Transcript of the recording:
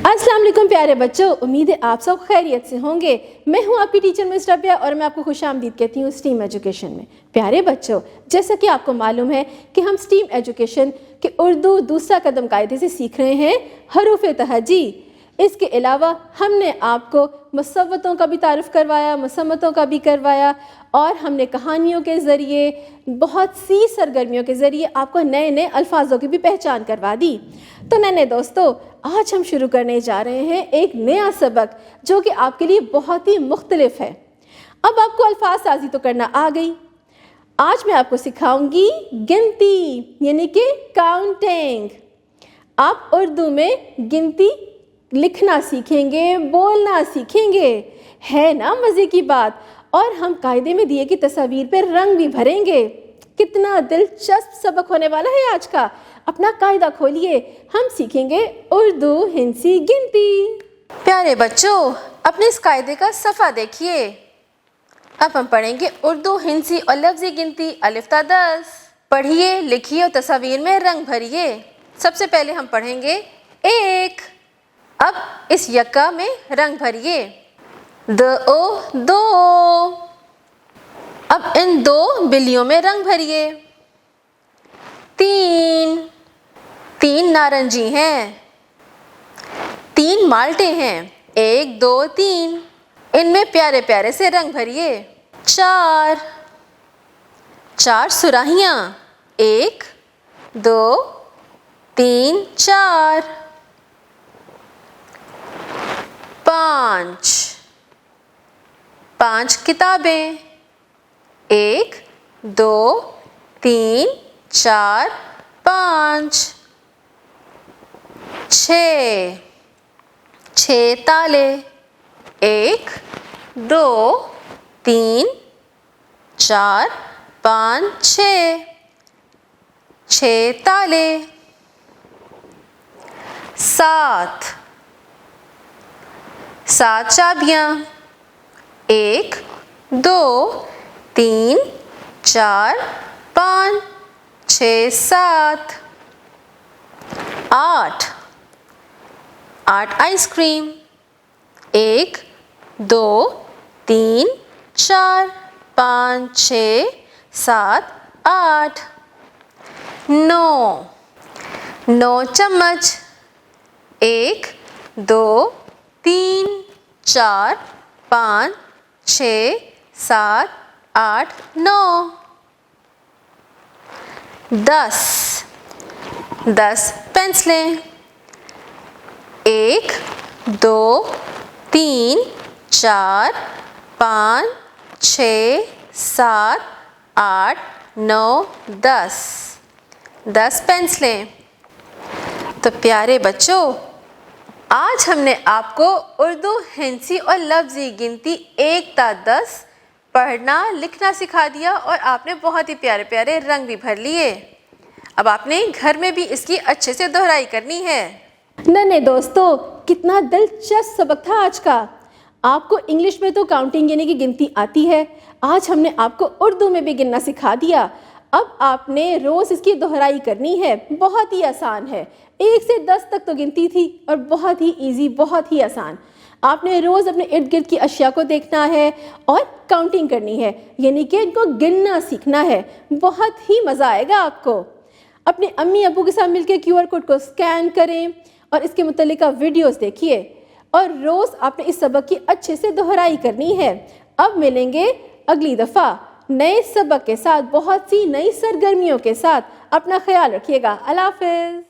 अस्सलाम वालेकुम प्यारे बच्चों, उम्मीद है आप सब खैरियत से होंगे। मैं हूं आपकी टीचर मिस रबिया और मैं आपको खुशामदीद कहती हूं स्टीम एजुकेशन में। प्यारे बच्चों, जैसा कि आपको मालूम है कि हम स्टीम एजुकेशन के उर्दू दूसरा कदम कायदे से सीख रहे हैं हरूफ तहजी। इसके अलावा हमने आपको मुसव्वतों का भी तारुफ करवाया, मुसम्मतों का भी करवाया और हमने कहानियों के ज़रिए, बहुत सी सरगर्मियों के ज़रिए आपको नए नए अल्फाजों की भी पहचान करवा दी। तो नन्हे दोस्तों, आज हम शुरू करने जा रहे हैं एक नया सबक जो कि आपके लिए बहुत ही मुख्तलिफ है। अब आपको अल्फाज साजी तो करना आ गई। आज मैं आपको सिखाऊंगी गिनती, यानी कि काउंटिंग। आप उर्दू में गिनती लिखना सीखेंगे, बोलना सीखेंगे। है ना मज़े की बात। और हम कायदे में दिए की तस्वीर पे रंग भी भरेंगे। कितना दिलचस्प सबक होने वाला है आज का। अपना कायदा खोलिए, हम सीखेंगे उर्दू हिंसी गिनती। प्यारे बच्चों, अपने इस कायदे का सफ़ा देखिए। अब हम पढ़ेंगे उर्दू हिंसी और लफ्ज़ी गिनती अलिफ ता 10। पढ़िए, लिखिए और तस्वीर में रंग भरिए। सबसे पहले हम पढ़ेंगे एक। अब इस यक्का में रंग भरिए। दो। अब इन दो बिल्लियों में रंग भरिए। तीन नारंगी हैं। 3 माल्टे हैं। 1 2 3। इनमें प्यारे प्यारे से रंग भरिए। 4 सुराहियां। 1 2 3 4। 5 किताबें। 1 2 3 4 5। 6 ताले। 1 2 3 4 5 6 ताले। 7 चाबियां। 1 2 3 4 5 6 7। 8 आइसक्रीम। 1 2 3 4 5 6 7 8। 9 चम्मच। 1 2 3 4 5 6 7 8 9। 10 पेंसिलें। 1 2 3 4 5 6 7 8 9 10 पेंसिलें। तो प्यारे बच्चों, आज हमने आपको उर्दू हिंसी और लफ्ज़ी गिनती 1 ता 10 पढ़ना लिखना सिखा दिया और आपने बहुत ही प्यारे प्यारे रंग भी भर लिए। अब आपने घर में भी इसकी अच्छे से दोहराई करनी है। नन्हे दोस्तों, कितना दिलचस्प सबक था आज का। आपको इंग्लिश में तो काउंटिंग यानी कि गिनती आती है। आज हमने आपको उर्दू में भी गिनना सिखा दिया। अब आपने रोज़ इसकी दोहराई करनी है। बहुत ही आसान है। 1 से 10 तक तो गिनती थी और बहुत ही इजी, बहुत ही आसान। आपने रोज़ अपने इर्द गिर्द की अशिया को देखना है और काउंटिंग करनी है, यानी कि इनको गिनना सीखना है। बहुत ही मज़ा आएगा आपको। अपने अम्मी अबू के साथ मिलकर QR कोड को स्कैन करें और इसके मुतल्लिका वीडियोस देखिए और रोज़ आपने इस सबक की अच्छे से दोहराई करनी है। अब मिलेंगे अगली दफ़ा नए सबक के साथ, बहुत सी नई सरगर्मियों के साथ। अपना ख्याल रखिएगा। अल्लाह हाफ़िज़।